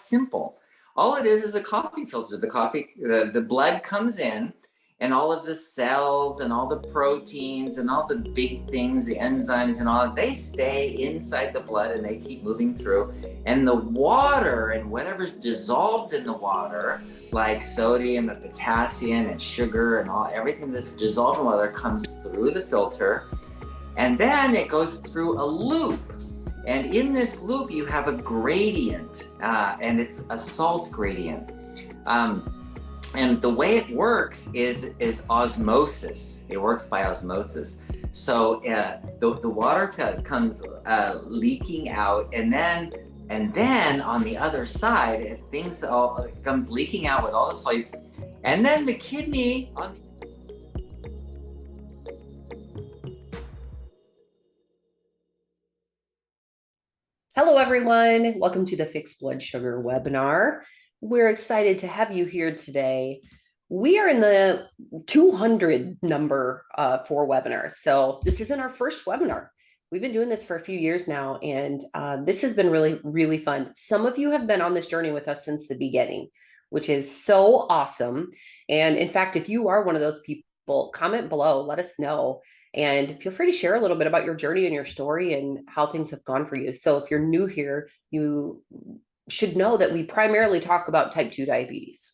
simple. All it is a coffee filter. The blood comes in, and all of the cells and all the proteins and all the big things, the enzymes and all, they stay inside the blood and they keep moving through. And the water and whatever's dissolved in the water, like sodium and potassium and sugar and everything that's dissolved in water, comes through the filter. And then it goes through a loop. And in this loop, you have a gradient, and it's a salt gradient. And the way it works is osmosis. It works by osmosis. So the water comes leaking out, and then on the other side, as things all comes leaking out with all the solids, and then the kidney on the Hello, everyone. Welcome to the Fixed Blood Sugar webinar. We're excited to have you here today. We are in the 200 number for webinars. So this isn't our first webinar. We've been doing this for a few years now, and this has been really, really fun. Some of you have been on this journey with us since the beginning, which is so awesome. And in fact, if you are one of those people, comment below, let us know. And feel free to share a little bit about your journey and your story and how things have gone for you. So if you're new here, you should know that we primarily talk about type 2 diabetes.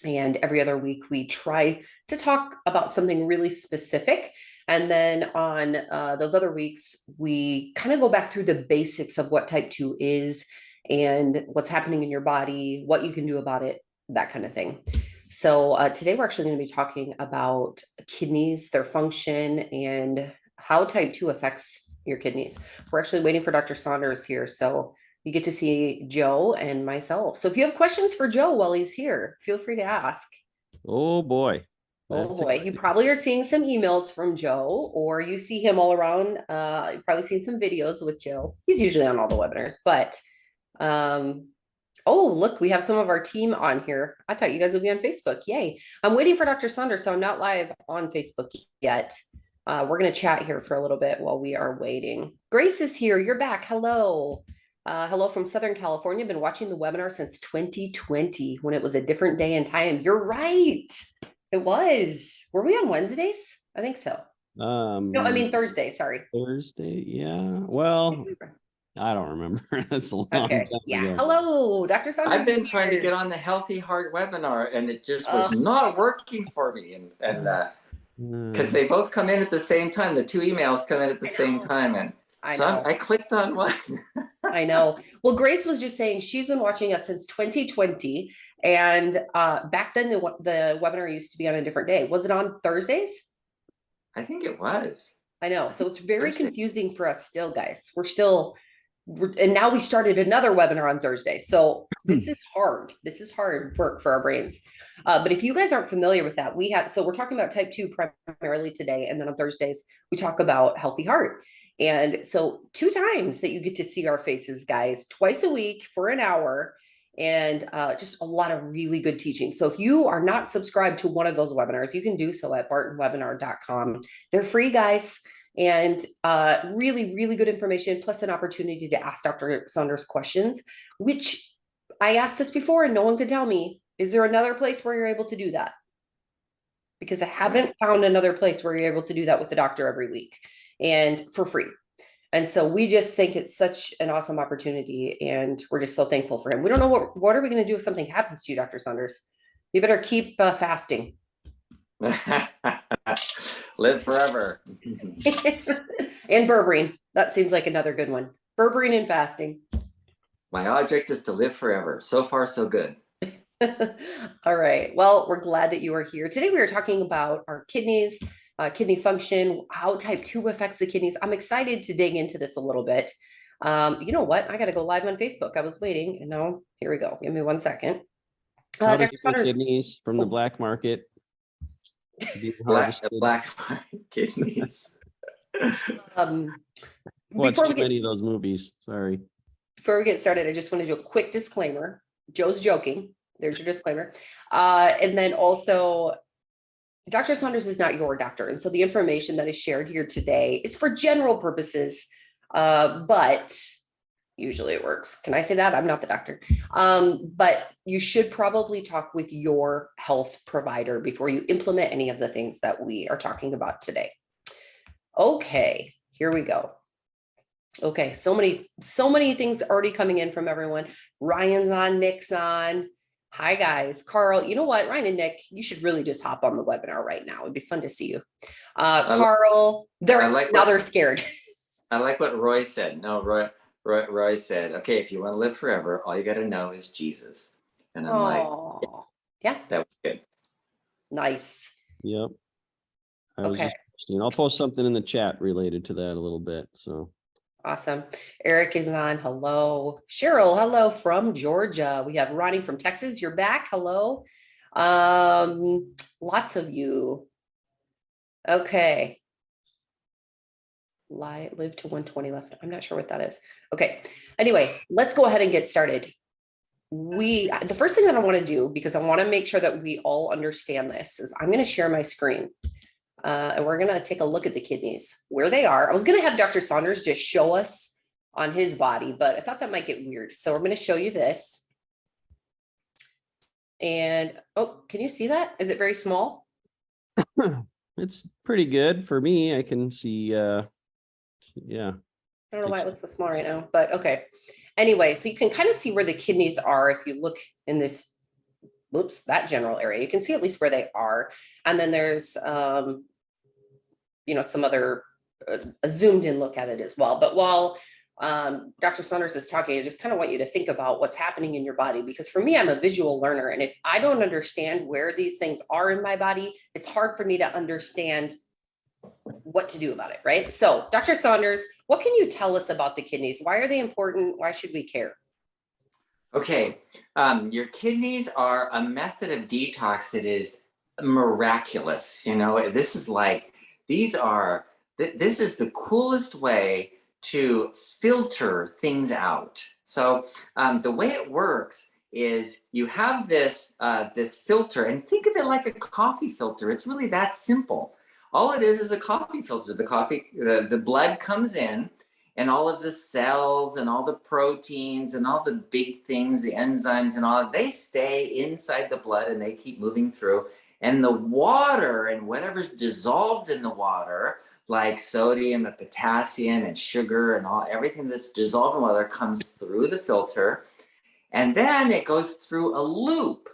And every other week, we try to talk about something really specific. And then on those other weeks, we kind of go back through the basics of what type 2 is and what's happening in your body, what you can do about it, that kind of thing. So today we're actually going to be talking about kidneys, their function, and how type 2 affects your kidneys. We're actually waiting for Dr. Saunders here, so you get to see Joe and myself. So if you have questions for Joe while he's here, feel free to ask. Oh boy. Oh boy, you probably are seeing some emails from Joe, or you see him all around. You've probably seen some videos with Joe. He's usually on all the webinars, but oh, look, we have some of our team on here. I thought you guys would be on Facebook. Yay. I'm waiting for Dr. Saunders, so I'm not live on Facebook yet. We're going to chat here for a little bit while we are waiting. Grace is here. You're back. Hello. Hello from Southern California. Been watching the webinar since 2020 when it was a different day and time. You're right. It was. Were we on Wednesdays? I think so. No, I mean Thursday. Sorry. Thursday. Yeah. Well, I don't remember. That's a long time yeah. ago. Hello, Dr. Saunders. I've been trying to get on the Healthy Heart webinar, and it just was not working for me. And because they both come in at the same time, the two emails come in at the same time, and I clicked on one. I know. Well, Grace was just saying she's been watching us since 2020, and back then the webinar used to be on a different day. Was it on Thursdays? I think it was. I know. So it's very confusing for us still, guys. And now we started another webinar on Thursday. So this is hard. This is hard work for our brains. But if you guys aren't familiar with that, so we're talking about type 2 primarily today. And then on Thursdays, we talk about healthy heart. And so 2 times that you get to see our faces, guys, twice a week for an hour, and just a lot of really good teaching. So if you are not subscribed to one of those webinars, you can do so at bartonwebinar.com. They're free, guys. And really, really good information, plus an opportunity to ask Dr. Saunders questions, which I asked this before and no one could tell me. Is there another place where you're able to do that? Because I haven't found another place where you're able to do that with the doctor every week and for free. And so we just think it's such an awesome opportunity, and we're just so thankful for him. We don't know what are we going to do if something happens to you, Dr. Saunders? You better keep fasting. Live forever. And berberine. That seems like another good one. Berberine and fasting. My object is to live forever. So far, so good. All right. Well, we're glad that you are here. Today we are talking about our kidneys, kidney function, how type 2 affects the kidneys. I'm excited to dig into this a little bit. You know what? I got to go live on Facebook. I was waiting, and now here we go. Give me 1 second. How to get kidneys from the black market. Black market kidneys. Watch too many of those movies. Sorry. Before we get started, I just want to do a quick disclaimer. Joe's joking. There's your disclaimer. And then also, Dr. Saunders is not your doctor. And so the information that is shared here today is for general purposes. But Usually it works. Can I say that? I'm not the doctor. But you should probably talk with your health provider before you implement any of the things that we are talking about today. Okay, here we go. Okay, so many things already coming in from everyone. Ryan's on, Nick's on. Hi guys, Carl. You know what, Ryan and Nick, you should really just hop on the webinar right now. It'd be fun to see you. Carl, they're scared. I like what Roy said. No, Roy said, okay, if you want to live forever, all you got to know is Jesus. And I'm like, yeah, that was good. Nice. Yep. I'll post something in the chat related to that a little bit. So awesome. Eric is on. Hello. Cheryl, hello from Georgia. We have Ronnie from Texas. You're back. Hello. Lots of you. Okay. Live to 120 left. I'm not sure what that is. Okay. Anyway, let's go ahead and get started. The first thing that I want to do, because I want to make sure that we all understand this, is I'm going to share my screen. And we're going to take a look at the kidneys, where they are. I was going to have Dr. Saunders just show us on his body, but I thought that might get weird. So we're going to show you this. And, oh, can you see that? Is it very small? It's pretty good for me. I can see, yeah. I don't know why it looks so small right now, but okay. Anyway, so you can kind of see where the kidneys are if you look in this, that general area. You can see at least where they are. And then there's, some other a zoomed in look at it as well. But while Dr. Saunders is talking, I just kind of want you to think about what's happening in your body, because for me, I'm a visual learner. And if I don't understand where these things are in my body, it's hard for me to understand what to do about it, right? So Dr. Saunders, what can you tell us about the kidneys? Why are they important? Why should we care? Okay, your kidneys are a method of detox that is miraculous. This is the coolest way to filter things out. So the way it works is you have this filter, and think of it like a coffee filter. It's really that simple. All it is a coffee filter. The blood comes in, and all of the cells and all the proteins and all the big things, the enzymes and all, they stay inside the blood and they keep moving through. And the water and whatever's dissolved in the water, like sodium and potassium and sugar and everything that's dissolved in water, comes through the filter. And then it goes through a loop.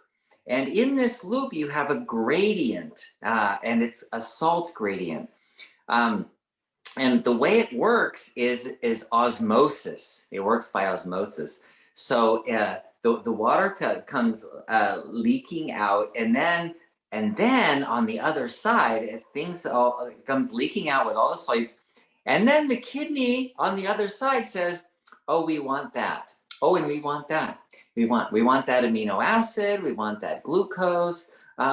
And in this loop, you have a gradient, and it's a salt gradient. And the way it works is osmosis. It works by osmosis. So the water comes leaking out, and then on the other side, as things comes leaking out with all the solids, and then the kidney on the other side says, "Oh, we want that. Oh, and we want that. We want that amino acid. We want that glucose.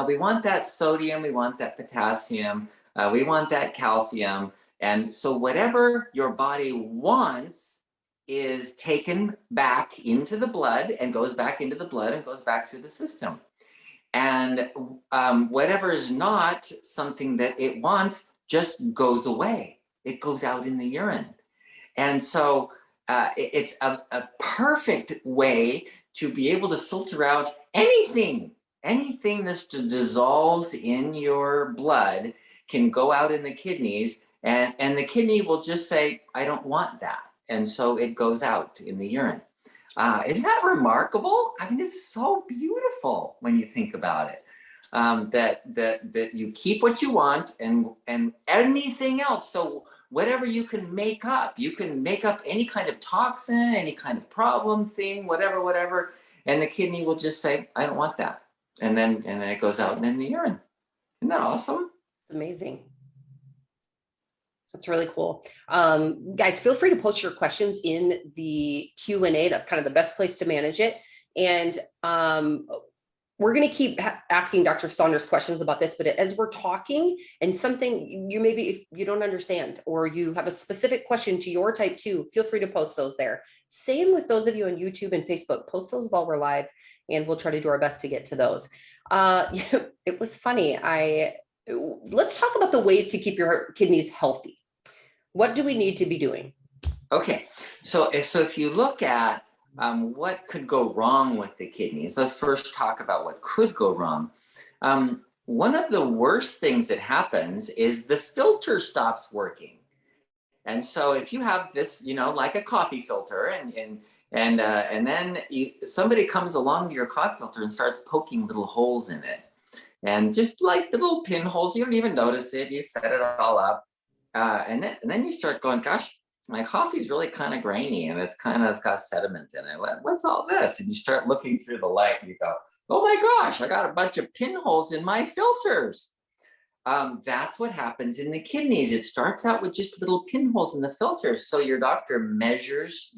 We want that sodium. We want that potassium. We want that calcium." And so whatever your body wants is taken back into the blood and goes back into the blood and goes back through the system. And whatever is not something that it wants just goes away. It goes out in the urine. And so it's a perfect way to be able to filter out anything that's dissolved in your blood can go out in the kidneys. And the kidney will just say, "I don't want that." And so it goes out in the urine. Isn't that remarkable? I mean, it's so beautiful when you think about it. That you keep what you want and anything else. So whatever you can make up any kind of toxin, any kind of problem thing, whatever. And the kidney will just say, "I don't want that." And then it goes out in the urine. Isn't that awesome? It's amazing. That's really cool. Guys, feel free to post your questions in the Q&A. That's kind of the best place to manage it. And we're going to keep asking Dr. Saunders questions about this, but as we're talking and something if you don't understand, or you have a specific question to your type 2, feel free to post those there. Same with those of you on YouTube and Facebook. Post those while we're live, and we'll try to do our best to get to those. It was funny. Let's talk about the ways to keep your kidneys healthy. What do we need to be doing? Okay, so if you look at what could go wrong with the kidneys, let's first talk about what could go wrong. One of the worst things that happens is the filter stops working. And so if you have this, like a coffee filter, and then somebody comes along to your coffee filter and starts poking little holes in it, and just like the little pinholes, you don't even notice it. You set it all up, and then you start going, gosh, my coffee's really kind of grainy, and it's got sediment in it. What's all this? And you start looking through the light, and you go, oh my gosh, I got a bunch of pinholes in my filters. That's what happens in the kidneys. It starts out with just little pinholes in the filters. So your doctor measures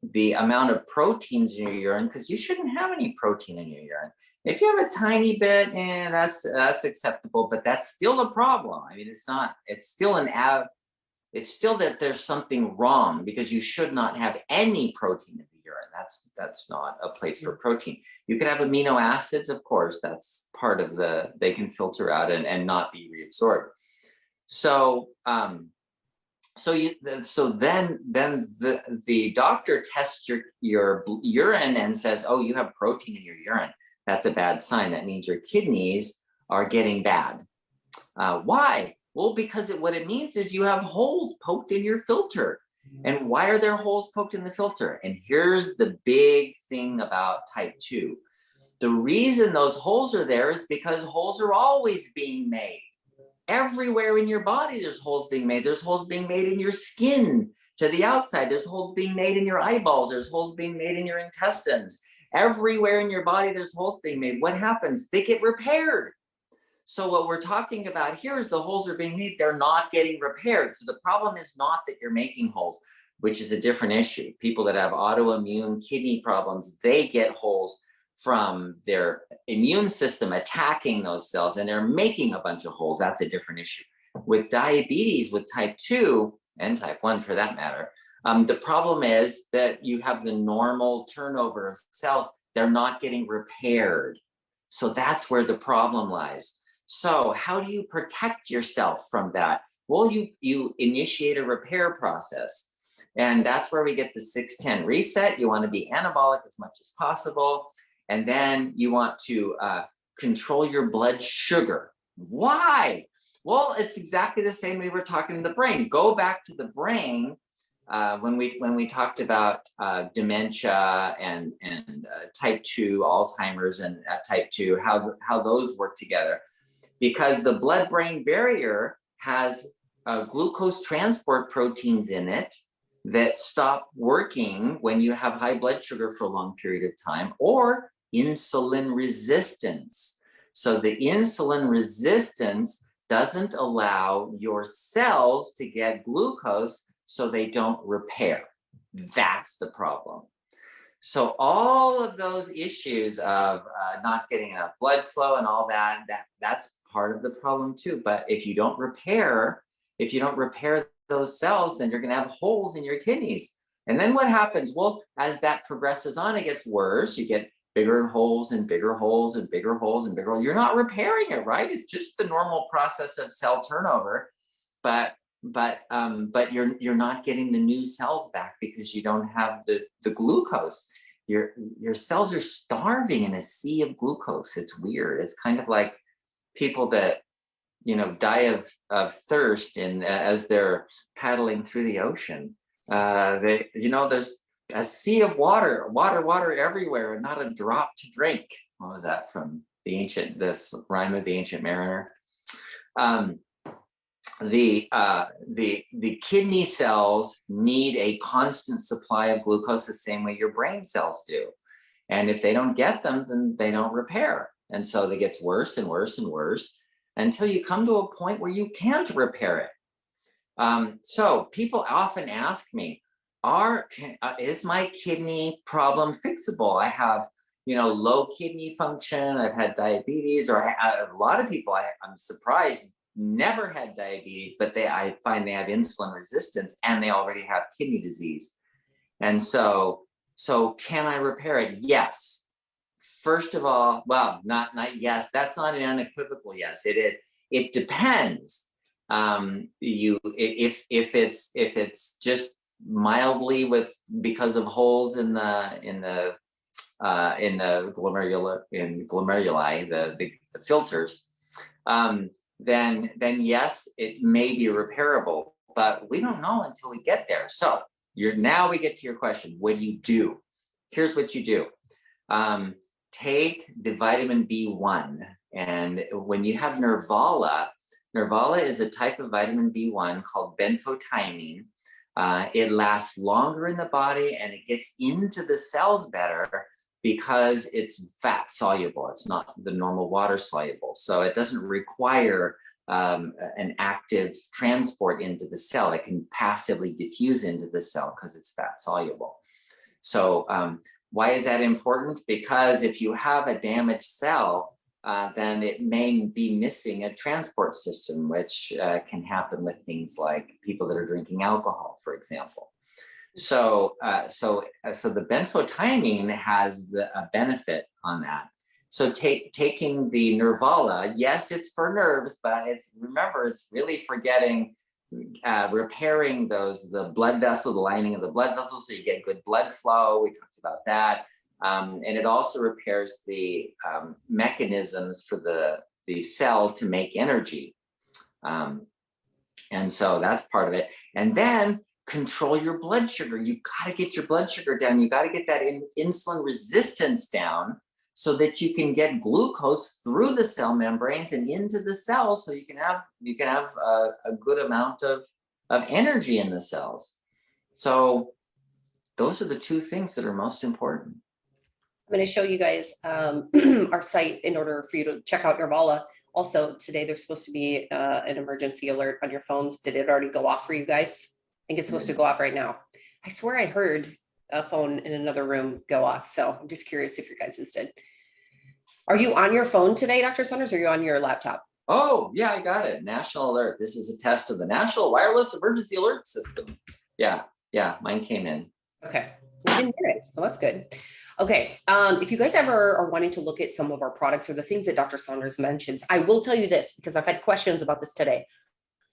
the amount of proteins in your urine, because you shouldn't have any protein in your urine. If you have a tiny bit, that's acceptable, but that's still a problem. I mean, it's still that there's something wrong, because you should not have any protein in the urine. That's not a place for protein. You can have amino acids, of course, that's part of they can filter out and not be reabsorbed. So then the doctor tests your urine and says, oh, you have protein in your urine. That's a bad sign. That means your kidneys are getting bad. Why? Well, because what it means is you have holes poked in your filter. And why are there holes poked in the filter? And here's the big thing about type 2. The reason those holes are there is because holes are always being made. Everywhere in your body, there's holes being made. There's holes being made in your skin to the outside. There's holes being made in your eyeballs. There's holes being made in your intestines. Everywhere in your body, there's holes being made. What happens? They get repaired. So what we're talking about here is the holes are being made. They're not getting repaired. So the problem is not that you're making holes, which is a different issue. People that have autoimmune kidney problems, they get holes from their immune system attacking those cells, and they're making a bunch of holes. That's a different issue. With diabetes, with type 2 and type 1 for that matter, the problem is that you have the normal turnover of cells. They're not getting repaired. So that's where the problem lies. So how do you protect yourself from that? Well, you initiate a repair process. And that's where we get the 6-10 reset. You want to be anabolic as much as possible. And then you want to control your blood sugar. Why? Well, it's exactly the same way we're talking to the brain. Go back to the brain when we talked about dementia and type 2 Alzheimer's and type 2, how those work together. Because the blood-brain barrier has glucose transport proteins in it that stop working when you have high blood sugar for a long period of time, or insulin resistance. So the insulin resistance doesn't allow your cells to get glucose, so they don't repair. That's the problem. So all of those issues of not getting enough blood flow and all that's part of the problem too. But if you don't repair those cells, then you're going to have holes in your kidneys. And then what happens? Well, as that progresses on, it gets worse. You get bigger holes and bigger holes and bigger holes and bigger holes. You're not repairing it, right? It's just the normal process of cell turnover. But you're not getting the new cells back because you don't have the glucose. Your cells are starving in a sea of glucose. It's weird. It's kind of like people that die of thirst as they're paddling through the ocean. There's a sea of water everywhere, and not a drop to drink. What was that from this rhyme of the Ancient Mariner? The kidney cells need a constant supply of glucose the same way your brain cells do. And if they don't get them, then they don't repair. And so it gets worse and worse and worse until you come to a point where you can't repair it. So people often ask me, is my kidney problem fixable? I have, low kidney function. I've had diabetes, or a lot of people, I'm surprised, never had diabetes, but I find they have insulin resistance and they already have kidney disease. And so can I repair it? Yes. First of all, well, not yes. That's not an unequivocal yes. It is. It depends. If it's just mildly because of holes in the glomeruli, the filters, then yes, it may be repairable, but we don't know until we get there. So now we get to your question. What do you do? Here's what you do. Take the vitamin B1, and when you have Nervala is a type of vitamin B1 called benfotiamine. It lasts longer in the body and it gets into the cells better because it's fat soluble. It's not the normal water soluble. So it doesn't require an active transport into the cell. It can passively diffuse into the cell because it's fat soluble. So why is that important? Because if you have a damaged cell, then it may be missing a transport system, which can happen with things like people that are drinking alcohol, for example. So the benfotiamine has a benefit on that. So taking the Nervala, yes, it's for nerves, but remember, it's really for repairing the blood vessel, the lining of the blood vessel, so you get good blood flow. We talked about that. And it also repairs the mechanisms for the cell to make energy. And so that's part of it. And then control your blood sugar. You got to get your blood sugar down. You got to get that insulin resistance down so that you can get glucose through the cell membranes and into the cells, so you can have a good amount of energy in the cells. So those are the two things that are most important. I'm going to show you guys our site in order for you to check out Nervala. Also, today there's supposed to be an emergency alert on your phones. Did it already go off for you guys? I think it's supposed to go off right now. I swear I heard a phone in another room go off. So I'm just curious if your guys' did. Are you on your phone today, Dr. Saunders, or are you on your laptop? Oh, yeah, I got it. National alert. This is a test of the National Wireless Emergency Alert System. Yeah, mine came in. Okay, I didn't hear it, so that's good. Okay, if you guys ever are wanting to look at some of our products or the things that Dr. Saunders mentions, I will tell you this because I've had questions about this today.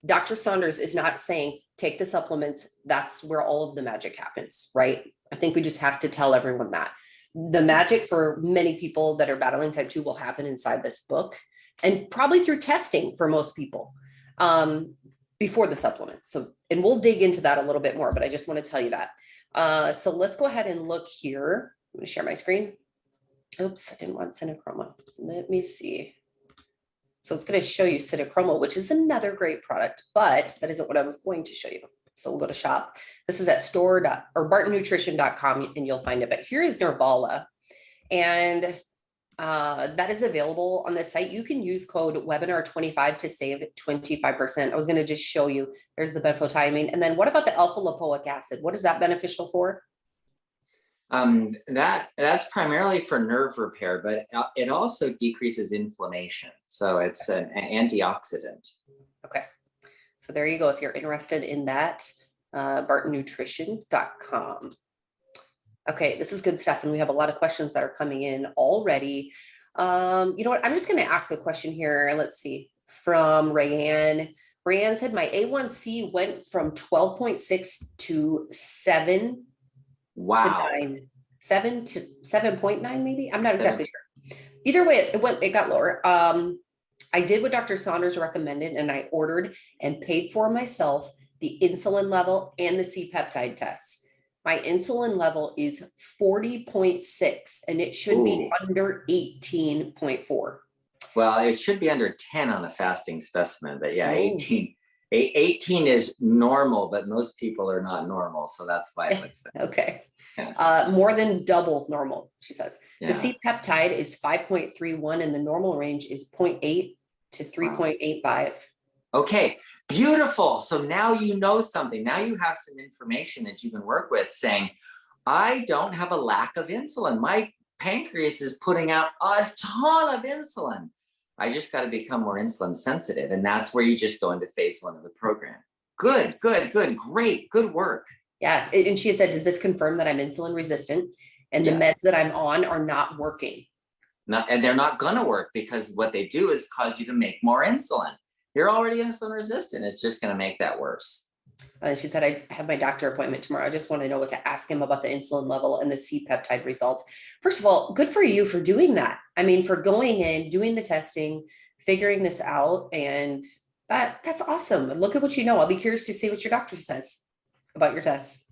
Dr. Saunders is not saying take the supplements. That's where all of the magic happens, right? I think we just have to tell everyone that. The magic for many people that are battling type 2 will happen inside this book and probably through testing for most people before the supplements. So, and we'll dig into that a little bit more, but I just want to tell you that. So let's go ahead and look here. I'm going to share my screen. Oops, I didn't want Cinechroma. Let me see. So it's going to show you Cinechroma, which is another great product, but that isn't what I was going to show you. So we'll go to shop. This is at bartonnutrition.com and you'll find it. But here is Nervala. And that is available on the site. You can use code webinar25 to save 25%. I was going to just show you. There's the benfotiamine. And then what about the alpha lipoic acid? What is that beneficial for? That's primarily for nerve repair, but it also decreases inflammation. So it's an antioxidant. Okay. So there you go. If you're interested in that, bartonnutrition.com. Okay, this is good stuff. And we have a lot of questions that are coming in already. You know what? I'm just going to ask a question here. Let's see. From Rayanne. Rayanne said, my A1C went from 12.6 to 7. Wow. To 9. 7 to 7.9, maybe? I'm not exactly sure. Either way, it got lower. I did what Dr. Saunders recommended, and I ordered and paid for myself the insulin level and the C-peptide tests. My insulin level is 40.6, and it should be under 18.4. Well, it should be under 10 on a fasting specimen, but yeah, 18. 18 is normal, but most people are not normal, so that's why it looks that. Okay. Yeah. More than double normal, she says. Yeah. The C-peptide is 5.31, and the normal range is 0.8 to 3.85. Wow. Okay, beautiful. So now you know something. Now you have some information that you can work with saying, I don't have a lack of insulin. My pancreas is putting out a ton of insulin. I just got to become more insulin sensitive. And that's where you just go into phase 1 of the program. Good, great, good work. Yeah. And she had said, does this confirm that I'm insulin resistant and the meds that I'm on are not working? And they're not going to work because what they do is cause you to make more insulin. You're already insulin resistant. It's just going to make that worse. She said, I have my doctor appointment tomorrow. I just want to know what to ask him about the insulin level and the C-peptide results. First of all, good for you for doing that. I mean, for going in, doing the testing, figuring this out, and that's awesome. Look at what you know. I'll be curious to see what your doctor says about your tests.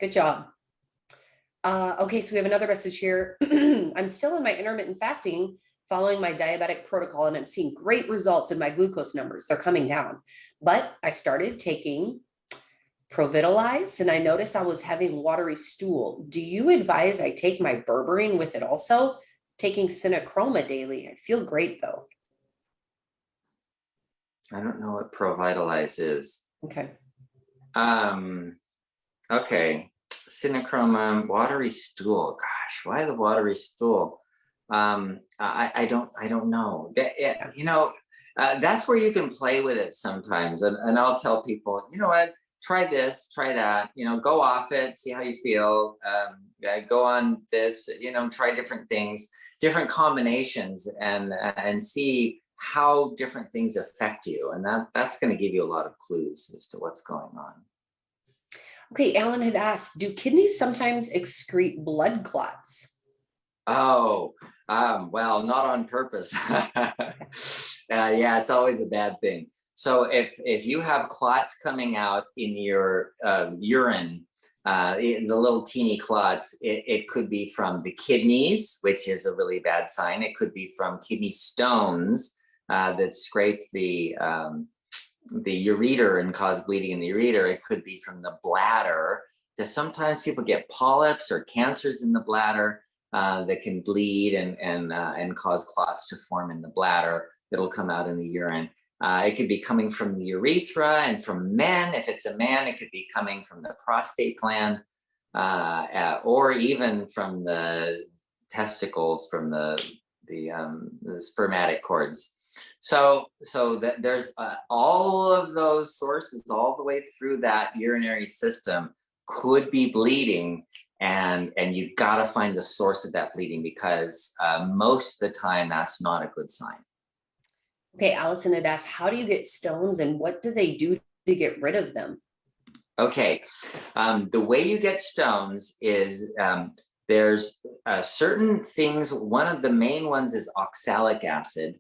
Good job. Okay, so we have another message here. I'm still in my intermittent fasting following my diabetic protocol, and I'm seeing great results in my glucose numbers. They're coming down. But I started taking Provitalize, and I noticed I was having watery stool. Do you advise I take my berberine with it also? Taking Synachroma daily. I feel great though. I don't know what Provitalize is. Okay. Okay. Synachroma, watery stool. Gosh, why the watery stool? I don't know. That's where you can play with it sometimes. And I'll tell people, you know what, try this, try that, go off it, see how you feel. Go on this, try different things, different combinations, and see how different things affect you. And that's going to give you a lot of clues as to what's going on. Okay, Alan had asked, do kidneys sometimes excrete blood clots? Oh, well, not on purpose. Yeah, it's always a bad thing. So if you have clots coming out in your urine, in the little teeny clots, it could be from the kidneys, which is a really bad sign. It could be from kidney stones that scrape the ureter and cause bleeding in the ureter. It could be from the bladder. Sometimes people get polyps or cancers in the bladder that can bleed and cause clots to form in the bladder. It'll come out in the urine. It could be coming from the urethra, and from men, if it's a man, it could be coming from the prostate gland, or even from the testicles, from the spermatic cords. So that there's all of those sources all the way through that urinary system could be bleeding, and you got to find the source of that bleeding, because most of the time that's not a good sign. Okay, Allison had asked, how do you get stones and what do they do to get rid of them? Okay, the way you get stones is there's certain things. One of the main ones is oxalic acid.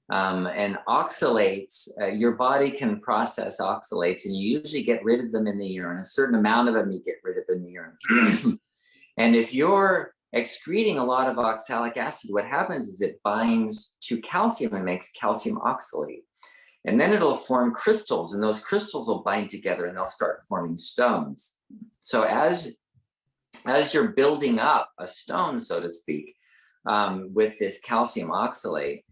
And oxalates, your body can process oxalates, and you usually get rid of them in the urine. A certain amount of them you get rid of in the urine. And if you're excreting a lot of oxalic acid, what happens is it binds to calcium and makes calcium oxalate. And then it'll form crystals, and those crystals will bind together and they'll start forming stones. So as you're building up a stone, so to speak, with this calcium oxalate,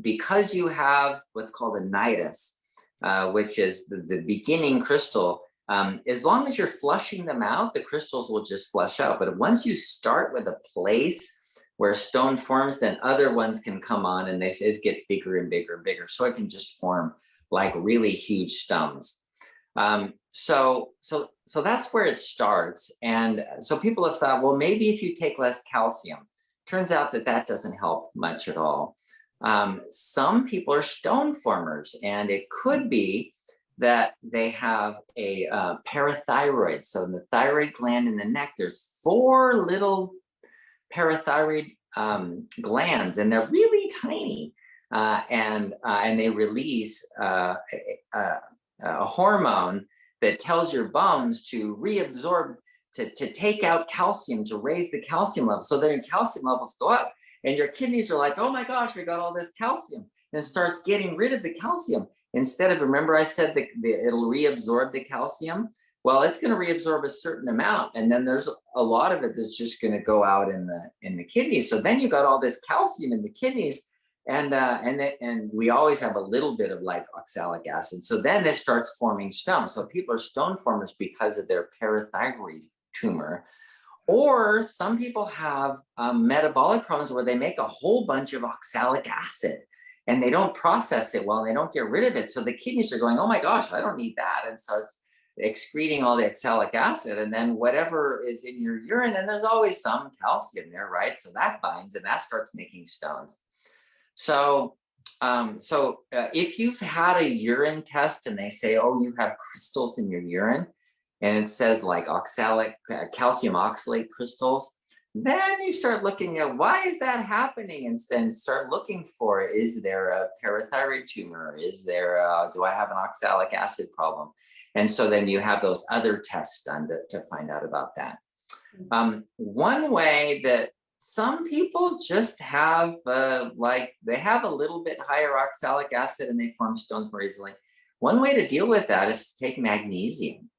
because you have what's called a nidus, which is the beginning crystal, as long as you're flushing them out, the crystals will just flush out. But once you start with a place where stone forms, then other ones can come on, and it gets bigger and bigger and bigger. So it can just form like really huge stones. So that's where it starts. And so people have thought, well, maybe if you take less calcium. Turns out that doesn't help much at all. Some people are stone formers, and it could be that they have a parathyroid. So in the thyroid gland in the neck, there's 4 little parathyroid glands, and they're really tiny, and they release a hormone that tells your bones to reabsorb, to take out calcium, to raise the calcium level, so that your calcium levels go up. And your kidneys are like, oh my gosh, we got all this calcium, and starts getting rid of the calcium. Instead of, remember I said that it'll reabsorb the calcium? Well, it's going to reabsorb a certain amount, and then there's a lot of it that's just going to go out in the kidneys. So then you got all this calcium in the kidneys, and we always have a little bit of like oxalic acid. So then it starts forming stones. So people are stone formers because of their parathyroid tumor. Or some people have metabolic problems where they make a whole bunch of oxalic acid, and they don't process it well, and they don't get rid of it. So the kidneys are going, oh my gosh, I don't need that, and starts excreting all the oxalic acid. And then whatever is in your urine, and there's always some calcium there, right? So that binds, and that starts making stones. So If you've had a urine test and they say, oh, you have crystals in your urine, and it says like calcium oxalate crystals, then you start looking at why is that happening, and then start looking for, is there a parathyroid tumor? Do I have an oxalic acid problem? And so then you have those other tests done to find out about that. One way that some people just have, they have a little bit higher oxalic acid and they form stones more easily. One way to deal with that is to take magnesium.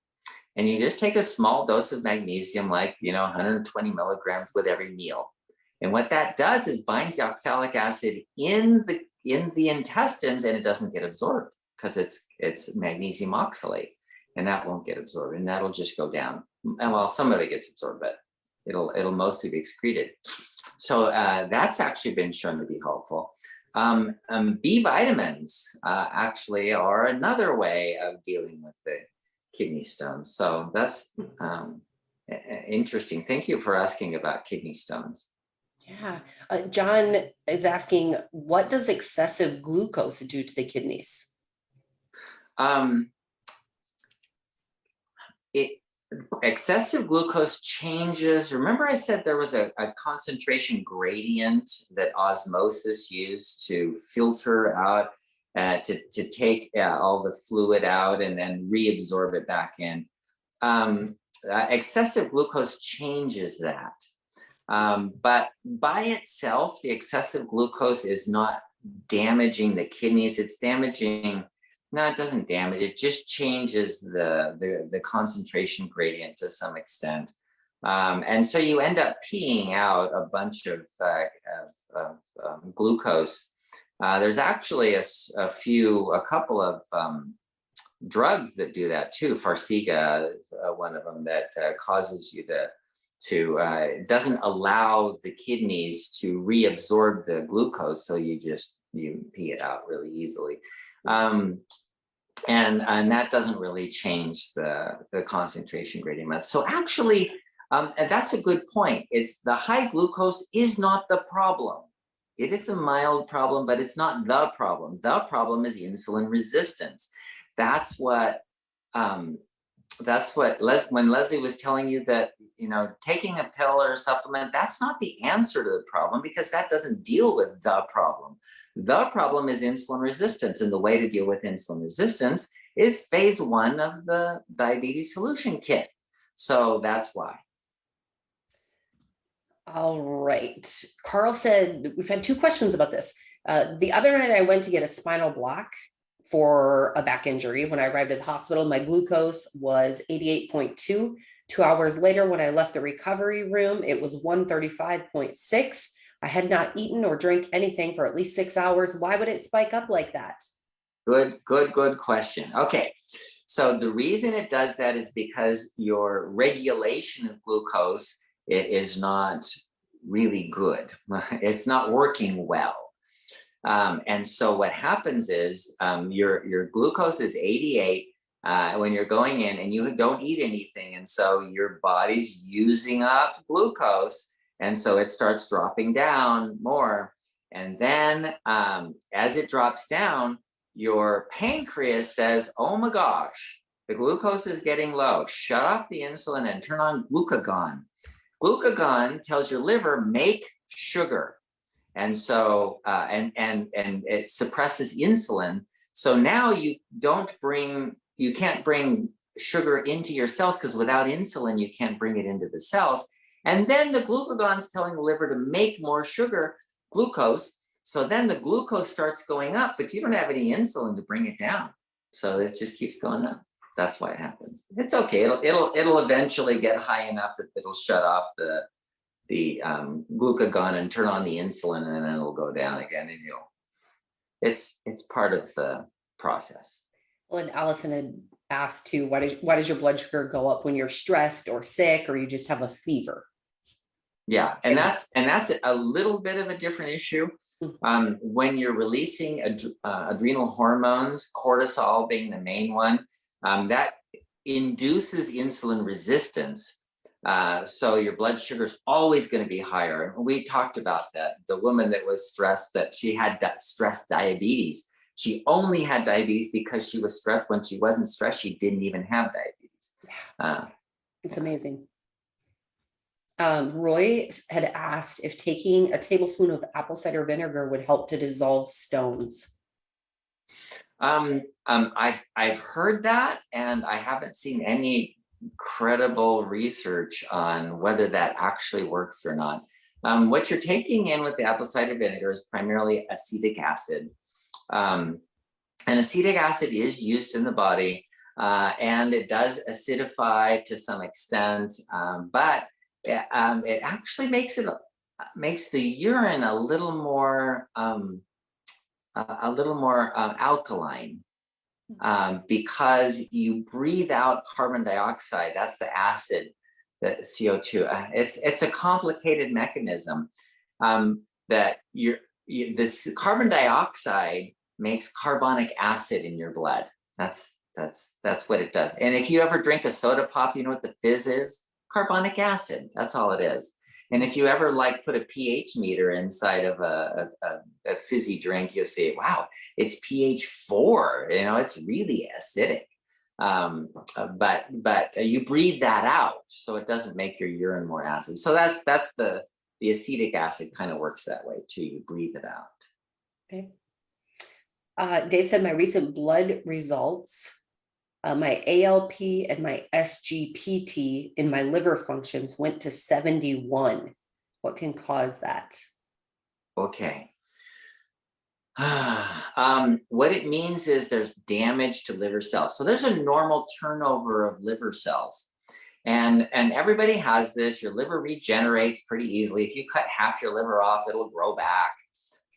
And you just take a small dose of magnesium, 120 milligrams with every meal. And what that does is binds the oxalic acid in the intestines, and it doesn't get absorbed because it's magnesium oxalate, and that won't get absorbed, and that'll just go down. And well, some of it gets absorbed, but it'll mostly be excreted. So that's actually been shown to be helpful. B vitamins actually are another way of dealing with the kidney stones. So that's interesting. Thank you for asking about kidney stones. Yeah. John is asking, what does excessive glucose do to the kidneys? Excessive glucose changes. Remember I said there was a concentration gradient that osmosis used to filter out, to take all the fluid out and then reabsorb it back in. Excessive glucose changes that. But by itself, the excessive glucose is not damaging the kidneys. It's damaging, no, it doesn't damage. It just changes the concentration gradient to some extent. And so you end up peeing out a bunch of glucose. There's actually a couple of drugs that do that too. Farxiga is one of them that causes you to doesn't allow the kidneys to reabsorb the glucose, so you pee it out really easily. And that doesn't really change the concentration gradient much. So actually, and that's a good point. It's the high glucose is not the problem. It is a mild problem, but it's not the problem. The problem is insulin resistance. That's what when Leslie was telling you that, taking a pill or a supplement, that's not the answer to the problem, because that doesn't deal with the problem. The problem is insulin resistance. And the way to deal with insulin resistance is phase 1 of the diabetes solution kit. So that's why. All right. Carl said, we've had 2 questions about this. The other night I went to get a spinal block for a back injury. When I arrived at the hospital, my glucose was 88.2. 2 hours later, when I left the recovery room, it was 135.6. I had not eaten or drank anything for at least 6 hours. Why would it spike up like that? Good question. Okay. So the reason it does that is because your regulation of glucose is not really good. It's not working well. And so what happens is your glucose is 88 when you're going in, and you don't eat anything. And so your body's using up glucose. And so it starts dropping down more. And then as it drops down, your pancreas says, oh my gosh, the glucose is getting low. Shut off the insulin and turn on glucagon. Glucagon tells your liver, make sugar. And so, and it suppresses insulin. So now you can't bring sugar into your cells, because without insulin, you can't bring it into the cells. And then the glucagon is telling the liver to make more sugar, glucose. So then the glucose starts going up, but you don't have any insulin to bring it down. So it just keeps going up. That's why it happens. It's okay. It'll eventually get high enough that it'll shut off the glucagon and turn on the insulin, and then it'll go down again, and it's part of the process. Well, and Allison had asked too, why does your blood sugar go up when you're stressed or sick, or you just have a fever? Yeah, and that's a little bit of a different issue. When you're releasing adrenal hormones, cortisol being the main one, that induces insulin resistance. So your blood sugar is always going to be higher. And we talked about that. The woman that was stressed, that she had stress diabetes. She only had diabetes because she was stressed. When she wasn't stressed, she didn't even have diabetes. It's amazing. Roy had asked if taking a tablespoon of apple cider vinegar would help to dissolve stones. I've heard that, and I haven't seen any credible research on whether that actually works or not. What you're taking in with the apple cider vinegar is primarily acetic acid. And acetic acid is used in the body, and it does acidify to some extent, but it actually makes the urine a little more alkaline, because you breathe out carbon dioxide. That's the acid, the CO2. It's a complicated mechanism, that this carbon dioxide makes carbonic acid in your blood. That's what it does. And if you ever drink a soda pop, you know what the fizz is? Carbonic acid. That's all it is. And if you ever put a pH meter inside of a fizzy drink, you'll see, wow, it's pH 4. It's really acidic. But you breathe that out, so it doesn't make your urine more acid. So that's the acetic acid kind of works that way too. You breathe it out. Okay. Dave said my recent blood results, my ALP and my SGPT in my liver functions went to 71. What can cause that? Okay. What it means is there's damage to liver cells. So there's a normal turnover of liver cells. And everybody has this. Your liver regenerates pretty easily. If you cut half your liver off, it'll grow back.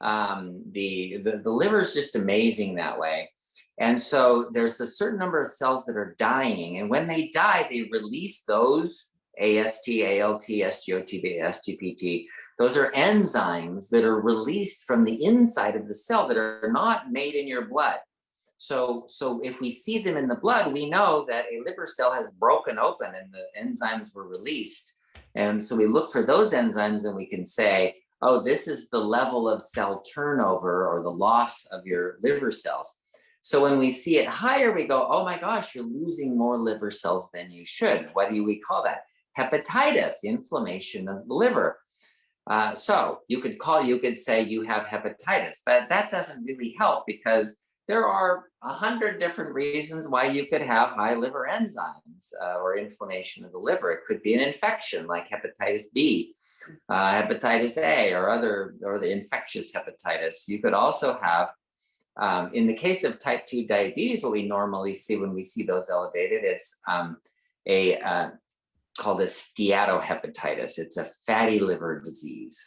The liver is just amazing that way. And so there's a certain number of cells that are dying. And when they die, they release those AST, ALT, SGOT, SGPT. Those are enzymes that are released from the inside of the cell that are not made in your blood. So if we see them in the blood, we know that a liver cell has broken open and the enzymes were released. And so we look for those enzymes and we can say, oh, this is the level of cell turnover or the loss of your liver cells. So when we see it higher, we go, oh my gosh, you're losing more liver cells than you should. What do we call that? Hepatitis, inflammation of the liver. So you could say you have hepatitis, but that doesn't really help because there are 100 different reasons why you could have high liver enzymes or inflammation of the liver. It could be an infection like hepatitis B, hepatitis A, or the infectious hepatitis. You could also have, in the case of type 2 diabetes, what we normally see when we see those elevated, it's called a steatohepatitis. It's a fatty liver disease.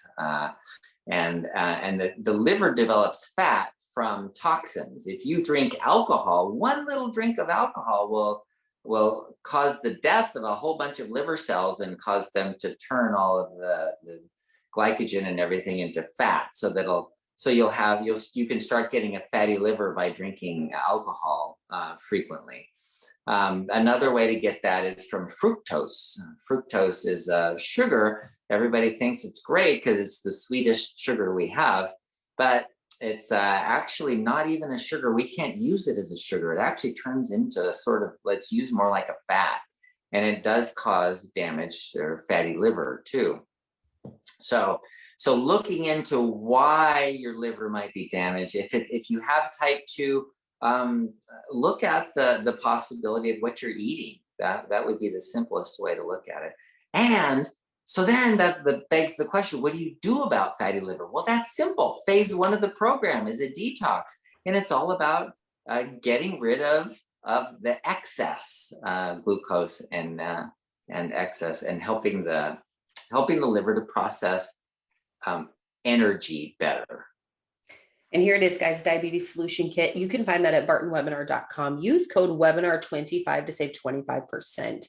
And the liver develops fat from toxins. If you drink alcohol, one little drink of alcohol will cause the death of a whole bunch of liver cells and cause them to turn all of the glycogen and everything into fat. You can start getting a fatty liver by drinking alcohol frequently. Another way to get that is from fructose. Fructose is sugar. Everybody thinks it's great because it's the sweetest sugar we have, but it's actually not even a sugar. We can't use it as a sugar. It actually turns into a sort of, let's use more like a fat, and it does cause damage or fatty liver too. So looking into why your liver might be damaged, if you have type 2, look at the possibility of what you're eating. That would be the simplest way to look at it. And so then that begs the question, what do you do about fatty liver? Well, that's simple. Phase 1 of the program is a detox, and it's all about getting rid of the excess glucose and excess, and helping the liver to process energy better. And here it is, guys, Diabetes Solution Kit. You can find that at bartonwebinar.com. Use code webinar25 to save 25%.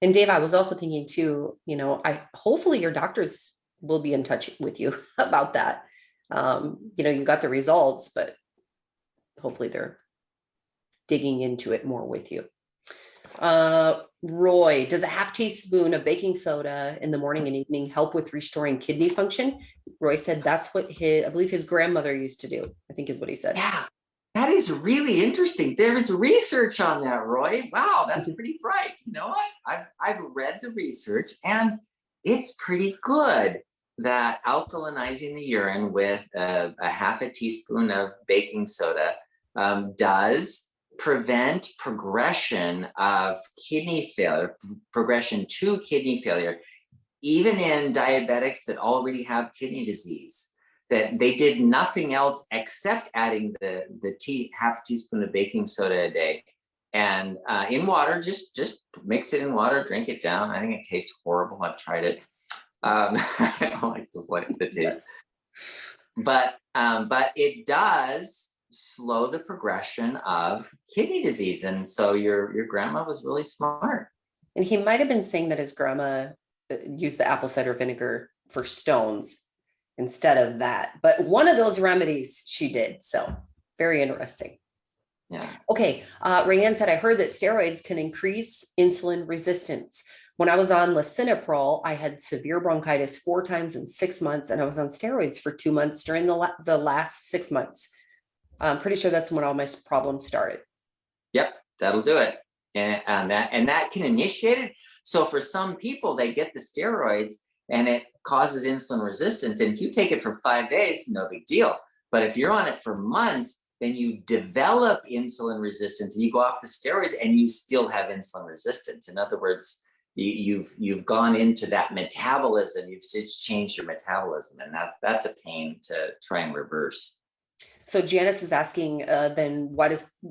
And Dave, I was also thinking too, hopefully your doctors will be in touch with you about that. You got the results, but hopefully they're digging into it more with you. Roy, does a half teaspoon of baking soda in the morning and evening help with restoring kidney function? Roy said that's what I believe his grandmother used to do, I think is what he said. Yeah, that is really interesting. There is research on that, Roy. Wow, that's pretty bright. You know what? I've read the research, and it's pretty good that alkalinizing the urine with a half a teaspoon of baking soda does prevent progression of kidney failure, progression to kidney failure, even in diabetics that already have kidney disease. That they did nothing else except adding the half teaspoon of baking soda a day, and in water. Just mix it in water, drink it down. I think it tastes horrible. I've tried it. I don't like the taste, but it does slow the progression of kidney disease. And so your grandma was really smart. And he might have been saying that his grandma used the apple cider vinegar for stones instead of that. But one of those remedies she did. So very interesting. Yeah. Okay. Rayanne said, I heard that steroids can increase insulin resistance. When I was on lisinopril, I had severe bronchitis 4 times in 6 months, and I was on steroids for 2 months during the last 6 months. I'm pretty sure that's when all my problems started. Yep, that'll do it. And that can initiate it. So for some people, they get the steroids and it causes insulin resistance. And if you take it for 5 days, no big deal. But if you're on it for months, then you develop insulin resistance and you go off the steroids and you still have insulin resistance. In other words, you've gone into that metabolism. You've just changed your metabolism, and that's a pain to try and reverse. So Janice is asking, then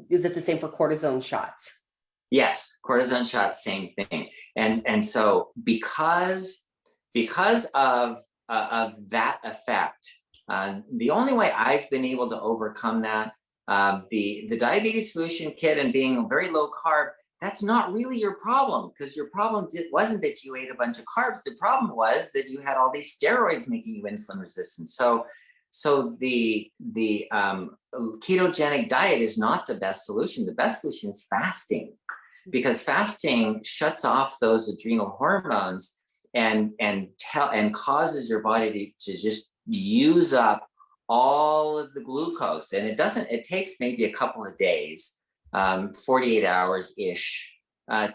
is it the same for cortisone shots? Yes, cortisone shots, same thing. And so because of that effect, the only way I've been able to overcome that, the diabetes solution kit and being very low carb, that's not really your problem, because your problem wasn't that you ate a bunch of carbs. The problem was that you had all these steroids making you insulin resistant. So the ketogenic diet is not the best solution. The best solution is fasting, because fasting shuts off those adrenal hormones and causes your body to just use up all of the glucose. And it takes maybe a couple of days, 48 hours ish,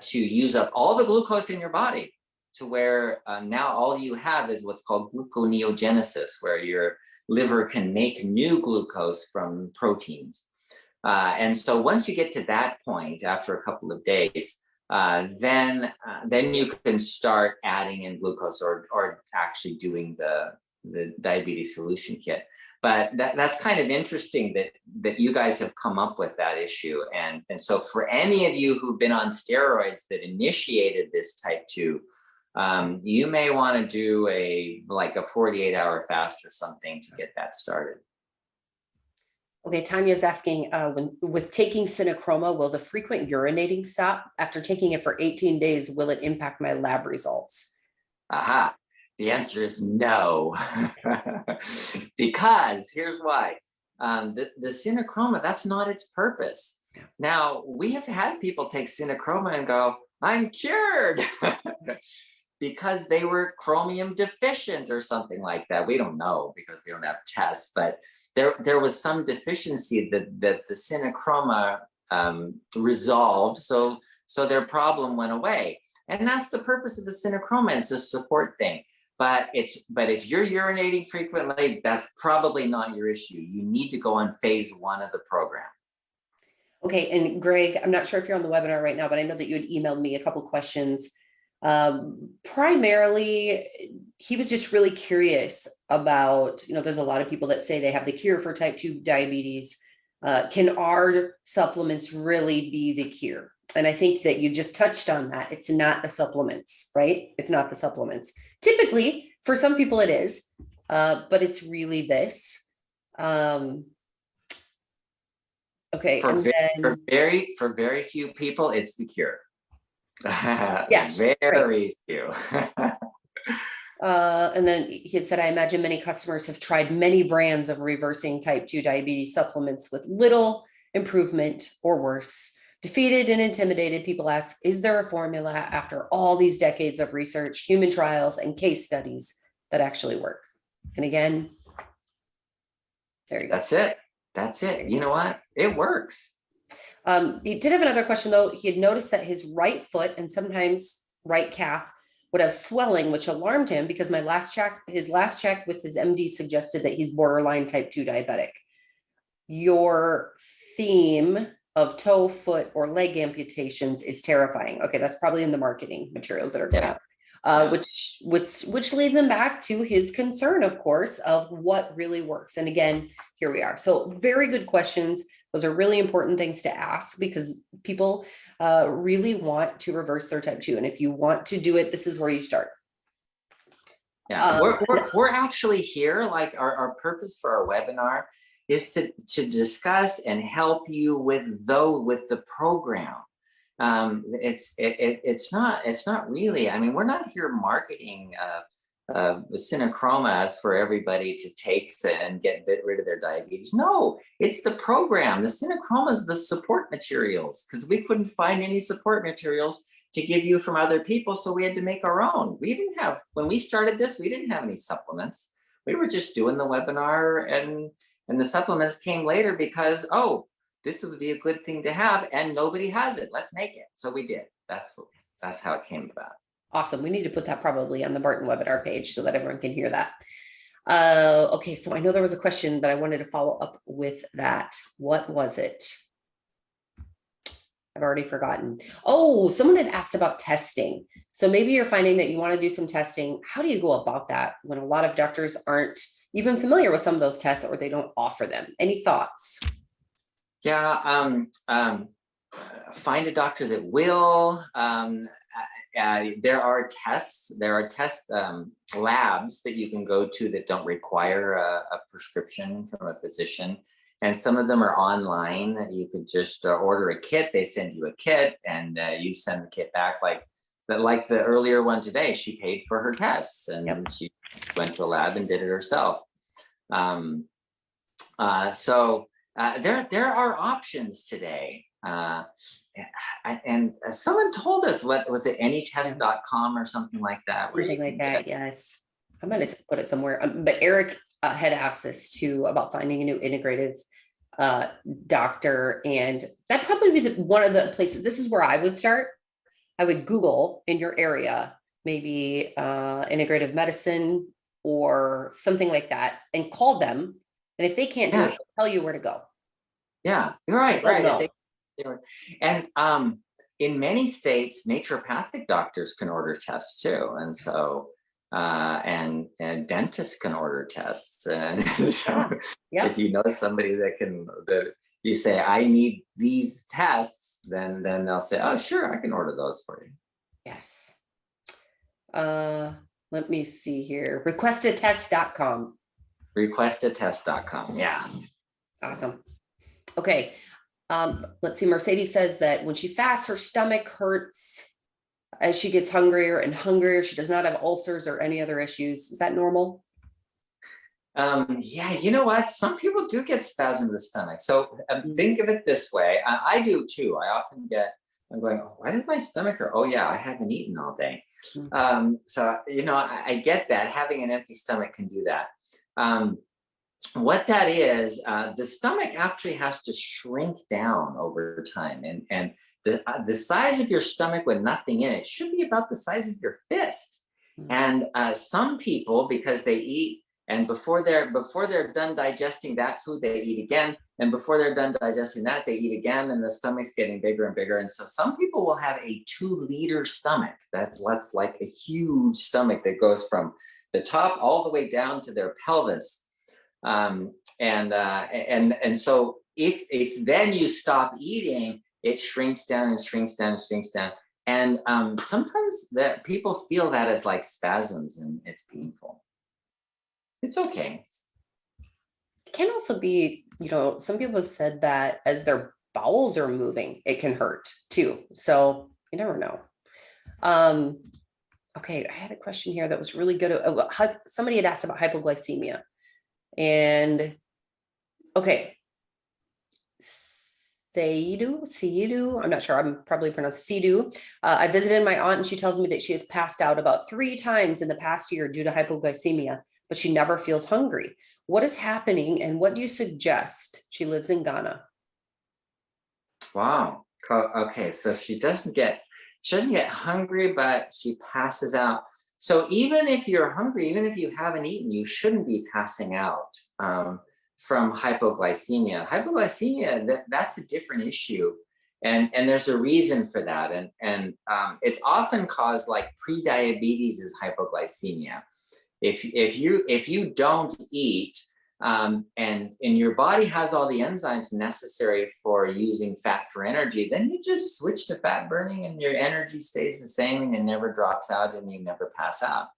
to use up all the glucose in your body, to where now all you have is what's called gluconeogenesis, where your liver can make new glucose from proteins. And so once you get to that point, after a couple of days, then you can start adding in glucose or actually doing the diabetes solution kit. But that's kind of interesting that you guys have come up with that issue. And so for any of you who've been on steroids that initiated this type 2, you may want to do a 48-hour fast or something to get that started. Okay, Tanya is asking, with taking Synachroma, will the frequent urinating stop? After taking it for 18 days, will it impact my lab results? Aha, the answer is no. Because here's why. The Synachroma, that's not its purpose. Now, we have had people take Synachroma and go, I'm cured. Because they were chromium deficient or something like that. We don't know, because we don't have tests, but there was some deficiency that the Synachroma resolved, so their problem went away. And that's the purpose of the Synachroma. It's a support thing. But if you're urinating frequently, that's probably not your issue. You need to go on phase 1 of the program. Okay, and Greg, I'm not sure if you're on the webinar right now, but I know that you had emailed me a couple questions. Primarily, he was just really curious about, there's a lot of people that say they have the cure for type 2 diabetes. Can our supplements really be the cure? And I think that you just touched on that. It's not the supplements, right? It's not the supplements. Typically, for some people it is, but it's really this. Okay. For very few people, it's the cure. Yes, very few. And then he had said, I imagine many customers have tried many brands of reversing type 2 diabetes supplements with little improvement or worse. Defeated and intimidated, people ask, is there a formula after all these decades of research, human trials, and case studies that actually work? And again, there you go. That's it. That's it. You know what? It works. He did have another question, though. He had noticed that his right foot and sometimes right calf would have swelling, which alarmed him because his last check with his MD suggested that he's borderline type 2 diabetic. Your theme of toe, foot, or leg amputations is terrifying. Okay, that's probably in the marketing materials that are going out. Which leads him back to his concern, of course, of what really works. And again, here we are. So very good questions. Those are really important things to ask because people really want to reverse their type 2. And if you want to do it, this is where you start. Yeah, we're actually here, like our purpose for our webinar is to discuss and help you with the program. It's not really, I mean, we're not here marketing Synachroma for everybody to take and get rid of their diabetes. No, it's the program. The Synachroma is the support materials, because we couldn't find any support materials to give you from other people, so we had to make our own. When we started this, we didn't have any supplements. We were just doing the webinar, and the supplements came later because, oh, this would be a good thing to have, and nobody has it. Let's make it. So we did. That's how it came about. Awesome. We need to put that probably on the Barton webinar page so that everyone can hear that. Okay, so I know there was a question, but I wanted to follow up with that. What was it? I've already forgotten. Oh, someone had asked about testing. So maybe you're finding that you want to do some testing. How do you go about that when a lot of doctors aren't even familiar with some of those tests, or they don't offer them? Any thoughts? Yeah, find a doctor that will. There are tests. There are test labs that you can go to that don't require a prescription from a physician, and some of them are online. You could just order a kit. They send you a kit, and you send the kit back. Like the earlier one today, she paid for her tests, and she went to a lab and did it herself. So there are options today. And someone told us, what was it, anytest.com or something like that? Something like that, yes. I might have put it somewhere. But Eric had asked this too about finding a new integrative doctor. And that probably be one of the places. This is where I would start. I would Google in your area, maybe integrative medicine or something like that, and call them. And if they can't do it, they'll tell you where to go. Yeah, you're right. Right. And in many states, naturopathic doctors can order tests too, and so and dentists can order tests. And so if you know somebody that you say, I need these tests, then they'll say, oh, sure, I can order those for you. Yes. Let me see here. Requestatest.com. Requestatest.com. Yeah. Awesome. Okay. Let's see. Mercedes says that when she fasts, her stomach hurts as she gets hungrier and hungrier. She does not have ulcers or any other issues. Is that normal? Yeah, you know what? Some people do get spasm of the stomach. So think of it this way. I do too. I often I'm going, oh, why does my stomach hurt? Oh yeah, I haven't eaten all day. So, I get that. Having an empty stomach can do that. What that is, the stomach actually has to shrink down over time, and the size of your stomach with nothing in it should be about the size of your fist. And some people, because they eat, and before they're done digesting that food, they eat again, and before they're done digesting that, they eat again, and the stomach's getting bigger and bigger. And so some people will have a 2-liter stomach. That's like a huge stomach that goes from the top all the way down to their pelvis. And so if then you stop eating, it shrinks down and shrinks down and shrinks down. And sometimes that people feel that as like spasms, and it's painful. It's okay. It can also be, some people have said that as their bowels are moving, it can hurt too. So you never know. Okay, I had a question here that was really good. Somebody had asked about hypoglycemia. And okay, Seidu. I'm not sure. I'm probably pronounced Seidu. I visited my aunt and she tells me that she has passed out about 3 times in the past year due to hypoglycemia, but she never feels hungry. What is happening and what do you suggest? She lives in Ghana. Wow. Okay, so she doesn't get hungry, but she passes out. So even if you're hungry, even if you haven't eaten, you shouldn't be passing out from hypoglycemia. Hypoglycemia, that's a different issue, and there's a reason for that, and it's often caused, like pre-diabetes is hypoglycemia. If you don't eat, and your body has all the enzymes necessary for using fat for energy, then you just switch to fat burning and your energy stays the same and it never drops out and you never pass out.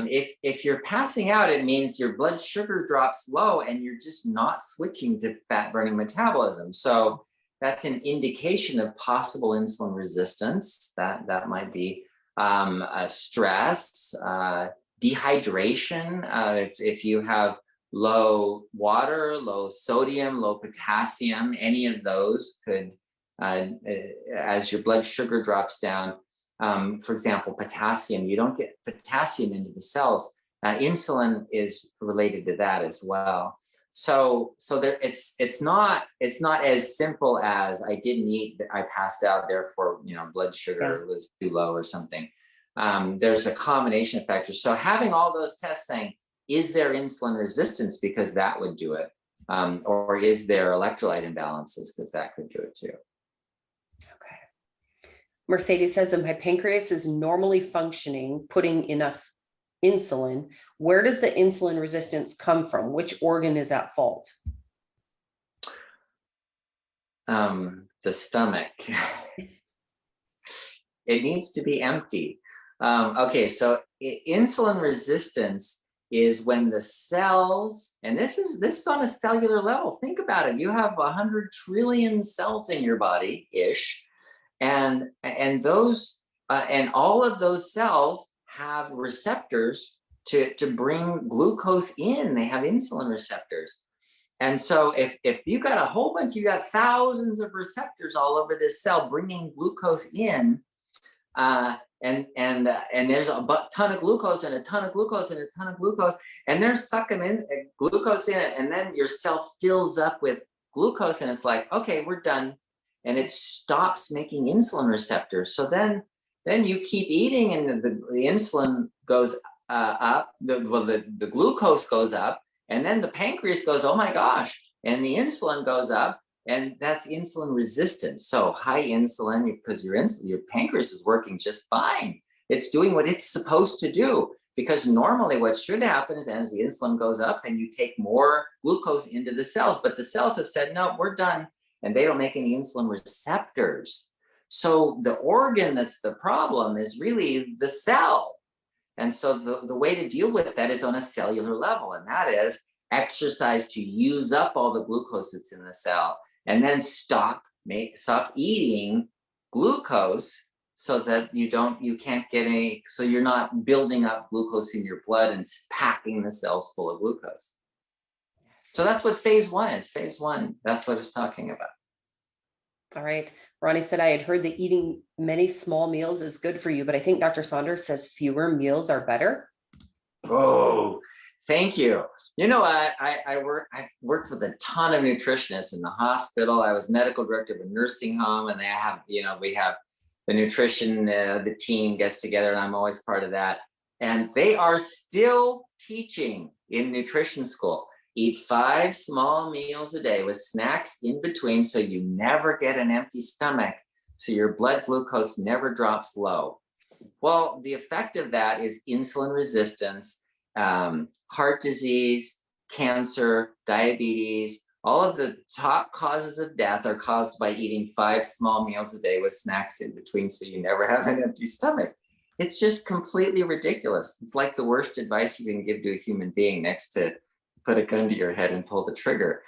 If you're passing out, it means your blood sugar drops low and you're just not switching to fat burning metabolism. So that's an indication of possible insulin resistance. That might be stress, dehydration. If you have low water, low sodium, low potassium, any of those could, as your blood sugar drops down, for example, potassium, you don't get potassium into the cells. Insulin is related to that as well. So there, it's not as simple as I didn't eat, I passed out, therefore, blood sugar was too low or something. There's a combination of factors. So having all those tests saying, is there insulin resistance? Because that would do it. Or is there electrolyte imbalances? Because that could do it too. Okay. Mercedes says that my pancreas is normally functioning, putting enough insulin. Where does the insulin resistance come from? Which organ is at fault? The stomach. It needs to be empty. Okay, so insulin resistance is when the cells, and this is on a cellular level. Think about it. You have 100 trillion cells in your body ish, and those and all of those cells have receptors to bring glucose in. They have insulin receptors. And so if you got a whole bunch, you got thousands of receptors all over this cell bringing glucose in, and there's a ton of glucose and a ton of glucose and a ton of glucose, and they're sucking in glucose in it, and then your cell fills up with glucose, and it's like, okay, we're done, and it stops making insulin receptors. So then you keep eating, and the insulin goes up, the glucose goes up, and then the pancreas goes, oh my gosh, and the insulin goes up. And that's insulin resistance. So high insulin, because your pancreas is working just fine. It's doing what it's supposed to do. Because normally what should happen is as the insulin goes up, then you take more glucose into the cells. But the cells have said, no, we're done. And they don't make any insulin receptors. So the organ that's the problem is really the cell. And so the way to deal with that is on a cellular level. And that is exercise to use up all the glucose that's in the cell. And then stop eating glucose so that you can't get any, so you're not building up glucose in your blood and packing the cells full of glucose. So that's what phase 1 is. Phase 1, that's what it's talking about. All right. Ronnie said, I had heard that eating many small meals is good for you, but I think Dr. Saunders says fewer meals are better. Oh, thank you. I worked with a ton of nutritionists in the hospital. I was medical director of a nursing home, and we have the nutrition, the team gets together, and I'm always part of that. And they are still teaching in nutrition school. Eat 5 small meals a day with snacks in between, so you never get an empty stomach, so your blood glucose never drops low. Well, the effect of that is insulin resistance, heart disease, cancer, diabetes. All of the top causes of death are caused by eating 5 small meals a day with snacks in between, so you never have an empty stomach. It's just completely ridiculous. It's like the worst advice you can give to a human being next to put a gun to your head and pull the trigger.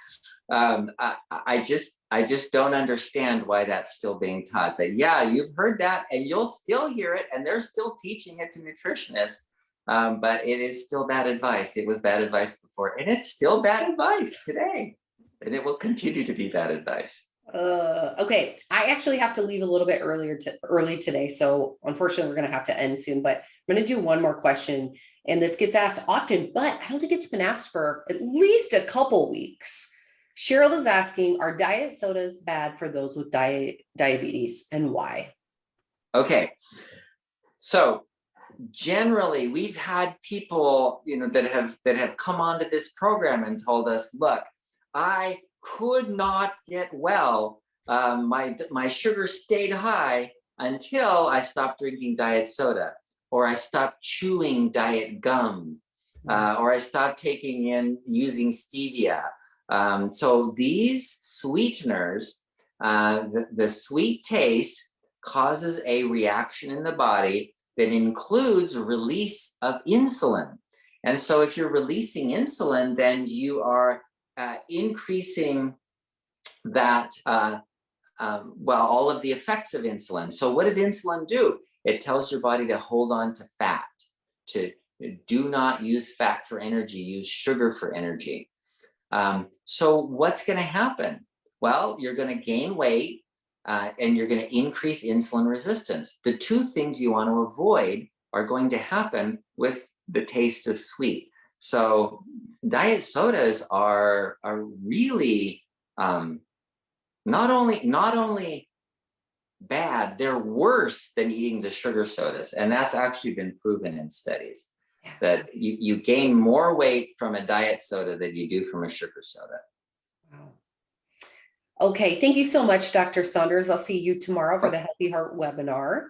I just don't understand why that's still being taught. That, yeah, you've heard that and you'll still hear it, and they're still teaching it to nutritionists. But it is still bad advice. It was bad advice before, and it's still bad advice today, and it will continue to be bad advice. Okay, I actually have to leave a little bit early today, so unfortunately we're gonna have to end soon, but I'm gonna do one more question. And this gets asked often, but I don't think it's been asked for at least a couple weeks. Cheryl is asking, are diet sodas bad for those with diabetes, and why? Okay, so generally we've had people, that have come onto this program and told us, look, I could not get well. My sugar stayed high until I stopped drinking diet soda, or I stopped chewing diet gum, or I stopped using stevia. So these sweeteners, the sweet taste causes a reaction in the body that includes release of insulin. And so if you're releasing insulin, then you are increasing that, all of the effects of insulin. So what does insulin do? It tells your body to hold on to fat, to do not use fat for energy, use sugar for energy. So what's going to happen? Well, you're going to gain weight, and you're going to increase insulin resistance. The two things you want to avoid are going to happen with the taste of sweet. So diet sodas are really not only bad, they're worse than eating the sugar sodas. And that's actually been proven in studies, that you gain more weight from a diet soda than you do from a sugar soda. Wow. Okay, thank you so much, Dr. Saunders. I'll see you tomorrow for the Healthy Heart webinar.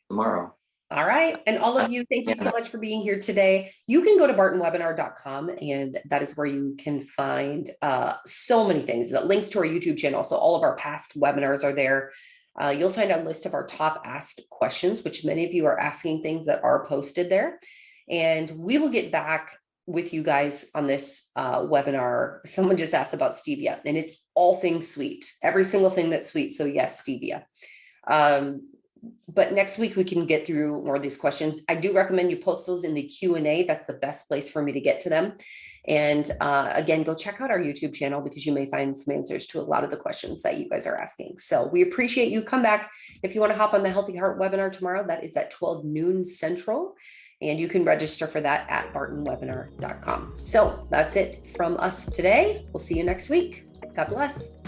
Tomorrow. All right. And all of you, thank you so much for being here today. You can go to bartonwebinar.com, and that is where you can find so many things, links to our YouTube channel. So all of our past webinars are there. You'll find a list of our top asked questions, which many of you are asking things that are posted there. And we will get back with you guys on this webinar. Someone just asked about stevia, and it's all things sweet, every single thing that's sweet. So yes, stevia. But next week we can get through more of these questions. I do recommend you post those in the Q&A. That's the best place for me to get to them. And again, go check out our YouTube channel, because you may find some answers to a lot of the questions that you guys are asking. So we appreciate you. Come back if you want to hop on the Healthy Heart webinar tomorrow. That is at 12 noon Central. And you can register for that at bartonwebinar.com. So that's it from us today. We'll see you next week. God bless.